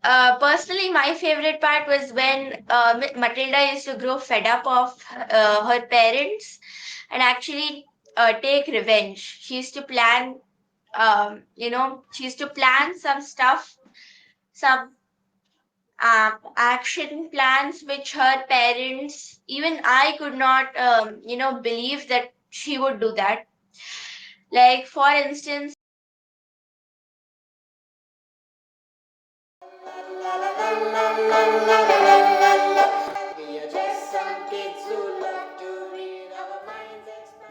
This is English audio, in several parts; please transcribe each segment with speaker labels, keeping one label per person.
Speaker 1: Personally, my favorite part was when Matilda used to grow fed up of her parents and actually take revenge. She used to plan, she used to plan some stuff, some action plans which her parents, even I could not, believe that she would do that. Like, for instance,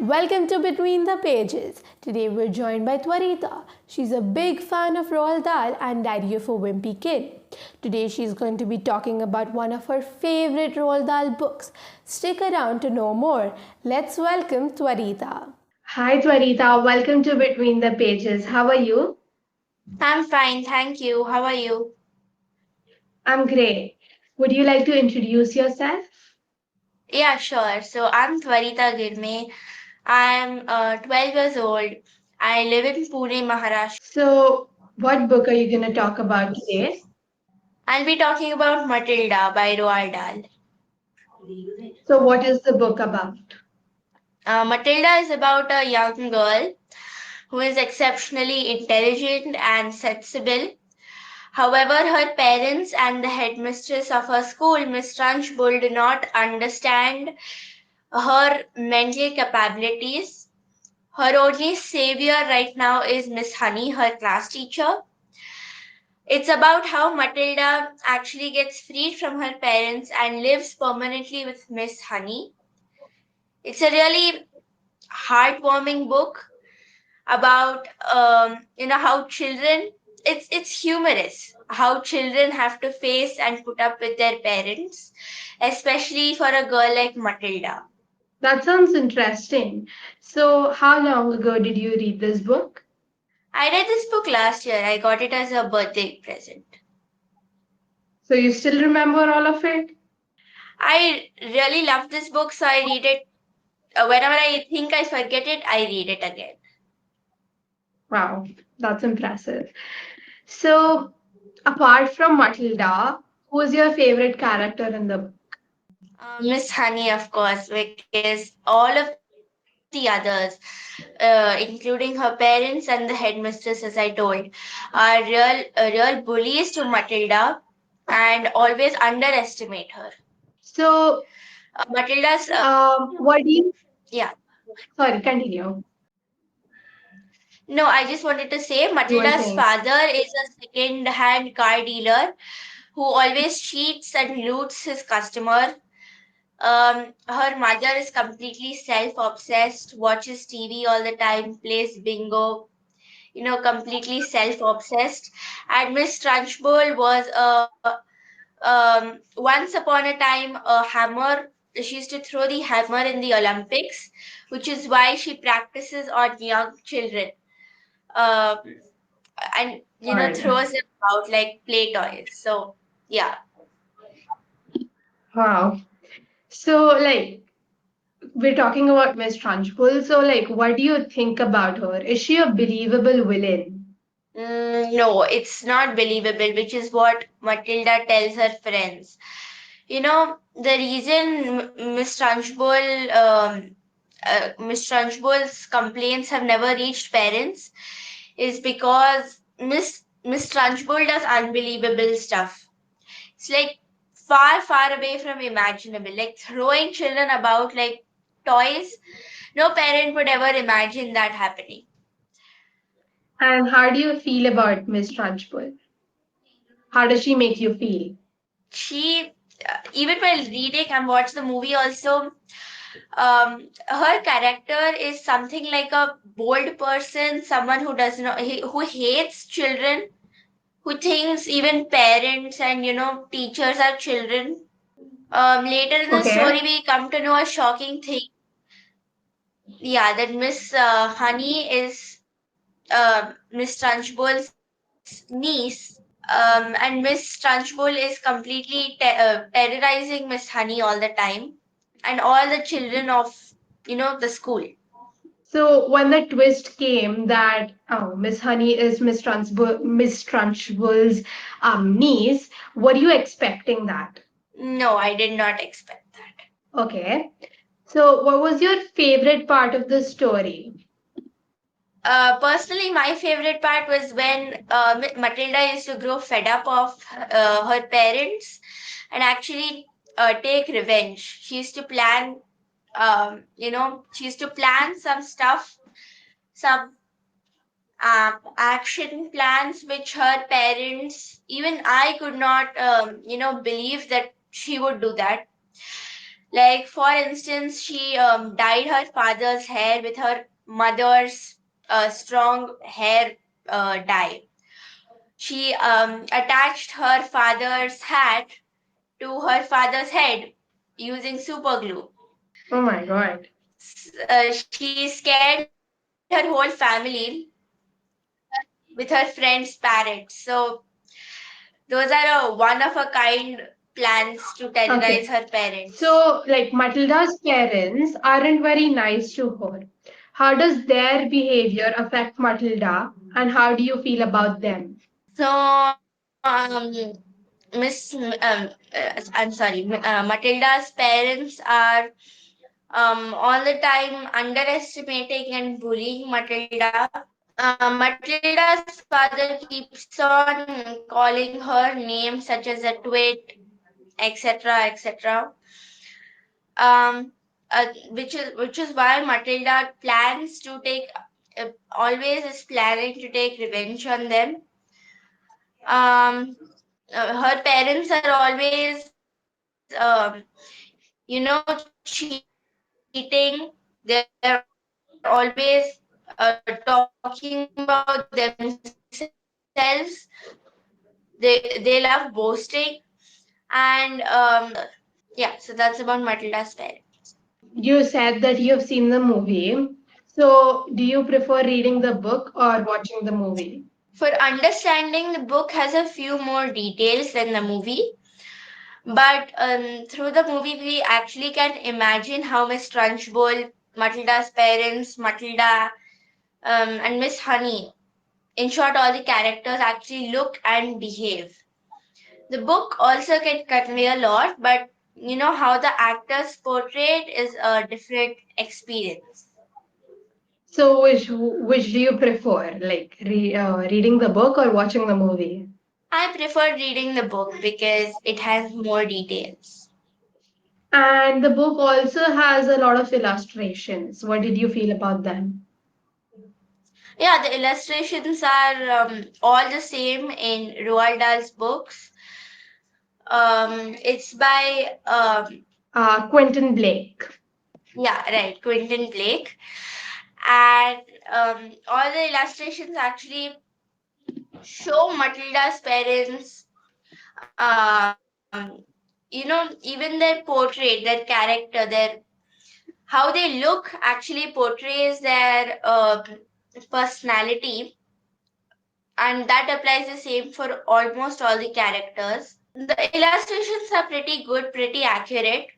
Speaker 2: Welcome to Between the Pages. Today we're joined by Tvarita. She's a big fan of Roald Dahl and Diary of a Wimpy Kid. Today she's going to be talking about one of her favorite Roald Dahl books. Stick around to know more. Let's welcome Tvarita.
Speaker 3: Hi Tvarita, welcome to Between the Pages. How are you?
Speaker 1: I'm fine, thank you. How are you?
Speaker 3: I'm great. Would you like to introduce yourself?
Speaker 1: Yeah, sure. So I'm Tvarita Girme. I'm 12 years old. I live in Pune, Maharashtra.
Speaker 3: So, what book are you going to talk about today?
Speaker 1: I'll be talking about Matilda by Roald Dahl.
Speaker 3: So, what is the book about?
Speaker 1: Matilda is about a young girl who is exceptionally intelligent and sensible. However, her parents and the headmistress of her school, Miss Trunchbull, do not understand her mental capabilities. Her only savior right now is Miss Honey, her class teacher. It's about how Matilda actually gets freed from her parents and lives permanently with Miss Honey. It's a really heartwarming book about how children. It's humorous how children have to face and put up with their parents, especially for a girl like Matilda.
Speaker 3: That sounds interesting. So, how long ago did you read this book?
Speaker 1: I read this book last year. I got it as a birthday present.
Speaker 3: So, you still remember all of it?
Speaker 1: I really love this book, so I read it. Whenever I think I forget it, I read it again.
Speaker 3: Wow, that's impressive. So, apart from Matilda, who is your favorite character in the book?
Speaker 1: Miss Honey, of course, because all of the others, including her parents and the headmistress, as I told, are real bullies to Matilda and always underestimate her.
Speaker 3: So,
Speaker 1: Matilda's,
Speaker 3: what do you,
Speaker 1: yeah.
Speaker 3: sorry, continue.
Speaker 1: No, I just wanted to say
Speaker 3: You were
Speaker 1: Matilda's
Speaker 3: saying.
Speaker 1: father is a second-hand car dealer who always cheats and loots his customer. Her mother is completely self-obsessed, watches TV all the time, plays bingo, completely self-obsessed. And Miss Trunchbull was once upon a time a hammer. She used to throw the hammer in the Olympics, which is why she practices on young children. Uh, and
Speaker 3: All right.
Speaker 1: throws them out like play toys. So yeah.
Speaker 3: Wow. So, we're talking about Miss Trunchbull. So, what do you think about her? Is she a believable villain?
Speaker 1: No, it's not believable, which is what Matilda tells her friends. The reason Miss Trunchbull's complaints have never reached parents is because Miss Trunchbull does unbelievable stuff. It's like far, far away from imaginable, like throwing children about like toys. No parent would ever imagine that happening.
Speaker 3: And how do you feel about Miss Trunchbull? How does she make you feel?
Speaker 1: She, even while reading and watch the movie also, her character is something like a bold person, someone who does not, who hates children, who thinks even parents and teachers are children. Later in the
Speaker 3: Okay.
Speaker 1: story, we come to know a shocking thing. Yeah, that Miss Honey is Miss Trunchbull's niece, and Miss Trunchbull is completely terrorizing Miss Honey all the time, and all the children of the school.
Speaker 3: So when the twist came that Miss Honey is Miss Trunchbull's niece, were you expecting that?
Speaker 1: No, I did not expect that.
Speaker 3: Okay. So what was your favorite part of the story?
Speaker 1: Personally, my favorite part was when Matilda used to grow fed up of her parents and actually take revenge. She used to plan, she used to plan some stuff, some action plans which her parents, even I could not, believe that she would do that. Like, for instance, she dyed her father's hair with her mother's strong hair dye. She attached her father's hat to her father's head using super glue.
Speaker 3: Oh my God.
Speaker 1: She scared her whole family with her friend's parrots. So those are a one of a kind plans to terrorize
Speaker 3: Okay.
Speaker 1: her parents.
Speaker 3: So, like Matilda's parents aren't very nice to her. How does their behavior affect Matilda, and how do you feel about them?
Speaker 1: So, I'm sorry, Matilda's parents are all the time underestimating and bullying Matilda. Matilda's father keeps on calling her names such as a twit, etc., etc. Um, which is why Matilda plans to take always is planning to take revenge on them. Um, Her parents are always, cheating. They're always talking about themselves. They love boasting, and yeah. So that's about Matilda's parents.
Speaker 3: You said that you have seen the movie. So, do you prefer reading the book or watching the movie?
Speaker 1: For understanding, the book has a few more details than the movie. But through the movie, we actually can imagine how Miss Trunchbull, Matilda's parents, Matilda, and Miss Honey, in short, all the characters actually look and behave. The book also can convey a lot, but how the actors portrayed is a different experience.
Speaker 3: So, which do you prefer, like reading the book or watching the movie?
Speaker 1: I prefer reading the book because it has more details.
Speaker 3: And the book also has a lot of illustrations. What did you feel about them?
Speaker 1: Yeah, the illustrations are all the same in Roald Dahl's books. It's by
Speaker 3: Quentin Blake.
Speaker 1: yeah, right, Quentin Blake, and all the illustrations actually show Matilda's parents. Even their portrait, their character, how they look actually portrays their personality, and that applies the same for almost all the characters. The illustrations are pretty good, pretty accurate,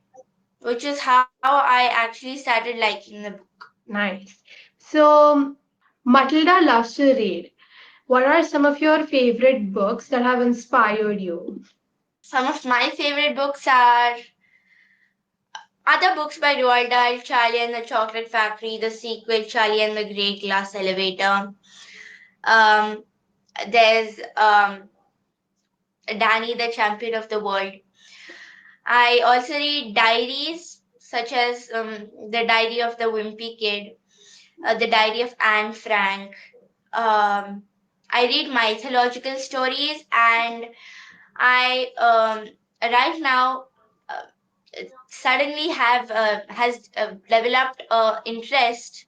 Speaker 1: which is how I actually started liking the book.
Speaker 3: Nice. So, Matilda loves to read. What are some of your favorite books that have inspired you?
Speaker 1: Some of my favorite books are other books by Roald Dahl, Charlie and the Chocolate Factory, the sequel, Charlie and the Great Glass Elevator. Um, there's Danny, the Champion of the World. I also read diaries such as The Diary of the Wimpy Kid, The Diary of Anne Frank. Um, I read mythological stories, and I right now uh, suddenly have has developed interest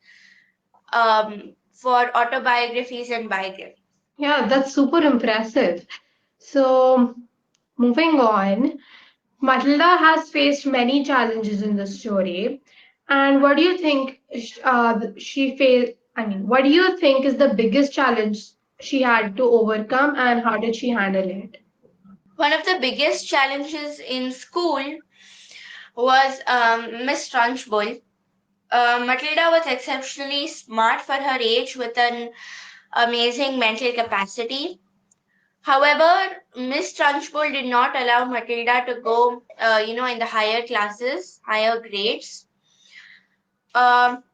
Speaker 1: for autobiographies and biographies.
Speaker 3: Yeah, that's super impressive. So, moving on, Matilda has faced many challenges in the story. And what do you think she faced? I mean, what do you think is the biggest challenge she had to overcome, and how did she handle it?
Speaker 1: One of the biggest challenges in school was Miss Trunchbull. Matilda was exceptionally smart for her age with an amazing mental capacity. However, Miss Trunchbull did not allow Matilda to go, in the higher classes, higher grades. Um,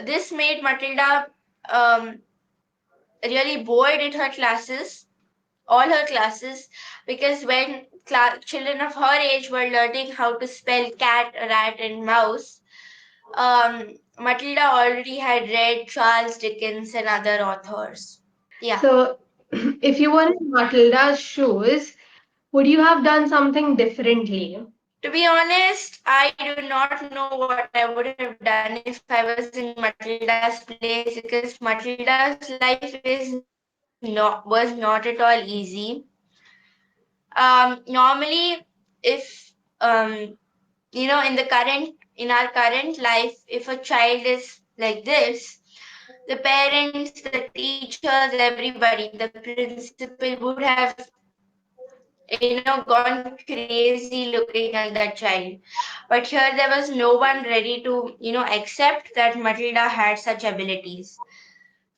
Speaker 1: this made Matilda um, really bored in her classes, all her classes, because when children of her age were learning how to spell cat, rat, and mouse, Matilda already had read Charles Dickens and other authors. Yeah.
Speaker 3: So, if you were in Matilda's shoes, would you have done something differently?
Speaker 1: To be honest, I do not know what I would have done if I was in Matilda's place because Matilda's life was not at all easy. Normally, if in our current life, if a child is like this, the parents, the teachers, everybody, the principal would have gone crazy looking at that child. But here there was no one ready to accept that Matilda had such abilities.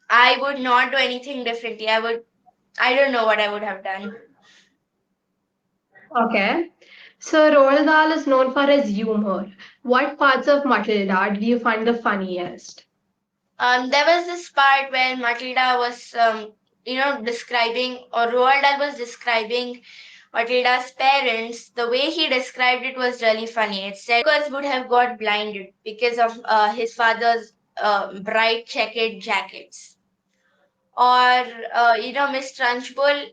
Speaker 1: I would not do anything differently. I don't know what I would have done.
Speaker 3: Okay. So, Roald Dahl is known for his humor. What parts of Matilda did you find the funniest?
Speaker 1: There was this part where Matilda was, describing, or Roald Dahl was describing Matilda's parents. The way he described it was really funny. It said would have got blinded because of his father's bright checkered jackets. Or, Miss Trunchbull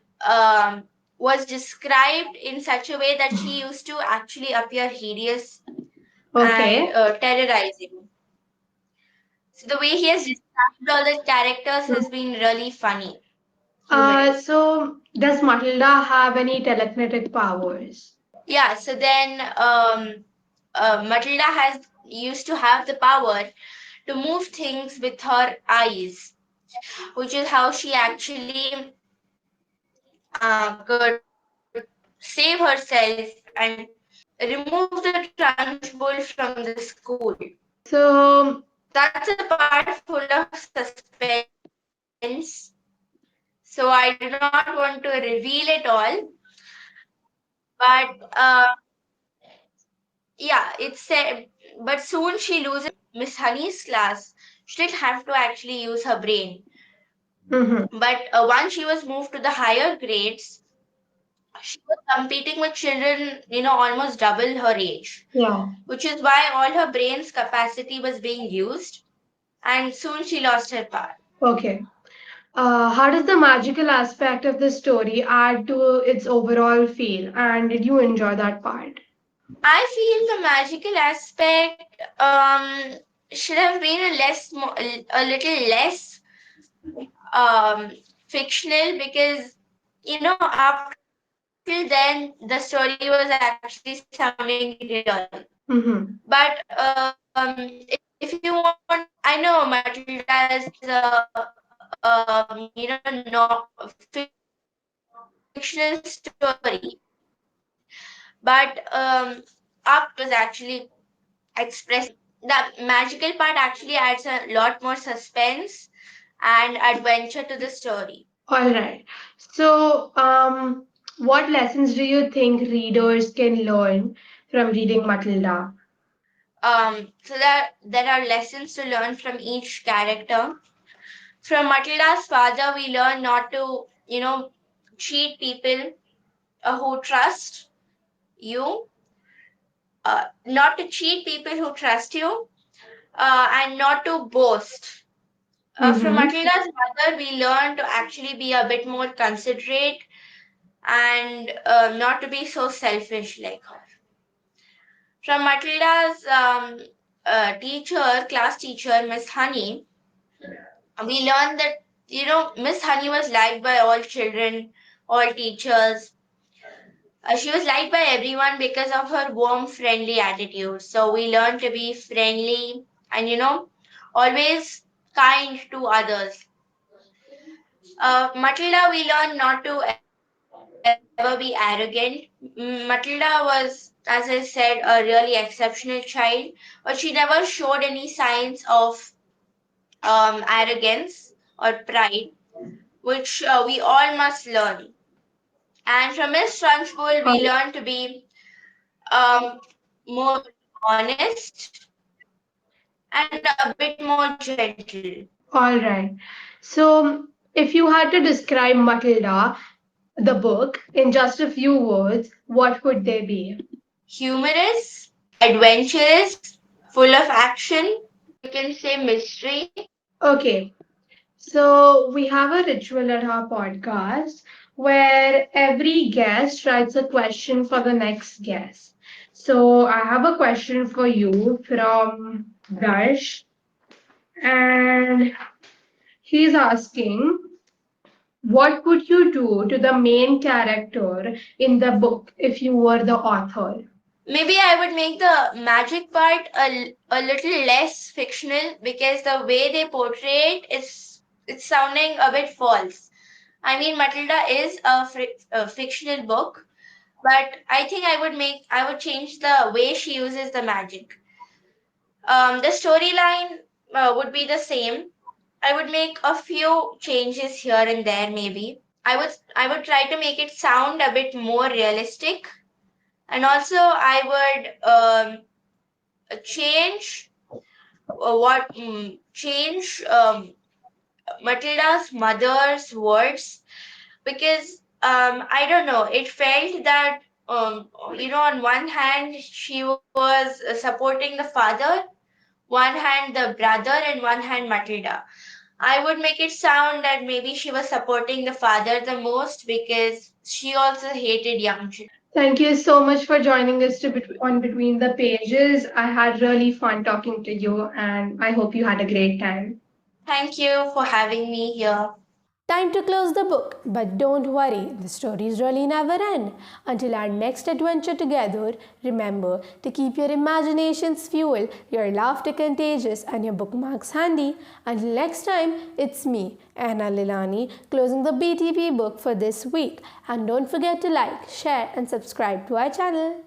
Speaker 1: was described in such a way that she used to actually appear hideous and
Speaker 3: Okay.
Speaker 1: terrorizing. So the way he has described all the characters has been really funny, humorous.
Speaker 3: So, does Matilda have any telekinetic powers?
Speaker 1: Yeah, so then Matilda has used to have the power to move things with her eyes, which is how she actually could save herself and remove the Trunchbull from the school. That's a
Speaker 3: So,
Speaker 1: part full of suspense. So I do not want to reveal it all. But yeah, it's but soon she loses her power. In Miss Honey's class, she didn't have to actually use her brain.
Speaker 3: mhm,
Speaker 1: But once she was moved to the higher grades, she was competing with children, almost double her age,
Speaker 3: yeah.
Speaker 1: which is why all her brain's capacity was being used, and soon she lost her power.
Speaker 3: Okay. How does the magical aspect of the story add to its overall feel? And did you enjoy that part?
Speaker 1: I feel the magical aspect should have been a little less um, fictional because up till then the story was actually sounding real. But if you want, I know Matilda is a fictional story, but up till then it was actually expressing the magical part actually adds a lot more suspense and adventure to the story.
Speaker 3: All right. So, what lessons do you think readers can learn from reading Matilda?
Speaker 1: So there are lessons to learn from each character. From Matilda's father, we learn not to, cheat people who trust you, not to cheat people who trust you, and not to boast. From
Speaker 3: Mm-hmm.
Speaker 1: Matilda's mother, we learn to actually be a bit more considerate and not to be so selfish like her. From Matilda's class teacher, Miss Honey, we learned that Miss Honey was liked by all children, all teachers. She was liked by everyone because of her warm, friendly attitude. So we learned to be friendly and always kind to others. Matilda, we learn not to ever be never be arrogant. Matilda was, as I said, a really exceptional child, but she never showed any signs of arrogance or pride, which we all must learn. And from Miss Trunchbull, we learn to be um, more honest and a bit more gentle.
Speaker 3: All right. So, if you had to describe Matilda, the book, in just a few words, what would they be?
Speaker 1: Humorous, adventurous, full of action, or you can say mystery.
Speaker 3: Okay, so we have a ritual at our podcast where every guest writes a question for the next guest. So I have a question for you from Darsh, and he's asking, what would you do to the main character in the book if you were the author?
Speaker 1: Maybe I would make the magic part a little less fictional because the way they portray it is it's sounding a bit false. I mean, Matilda is a fictional book, but I think I would change the way she uses the magic. The storyline would be the same. I would make a few changes here and there. Maybe I would try to make it sound a bit more realistic, and also I would change what change Matilda's mother's words because I don't know. It felt that on one hand she was supporting the father, one hand the brother, and one hand Matilda. I would make it sound that maybe she was supporting the father the most because she also hated young children.
Speaker 3: Thank you so much for joining us on Between the Pages. I had really fun talking to you, and I hope you had a great time.
Speaker 1: Thank you for having me here.
Speaker 2: Time to close the book, but don't worry, the stories really never end. Until our next adventure together, remember to keep your imaginations fuel, your laughter contagious, and your bookmarks handy. Until next time, it's me, Anna Lilani, closing the BTP book for this week. And don't forget to like, share, and subscribe to our channel.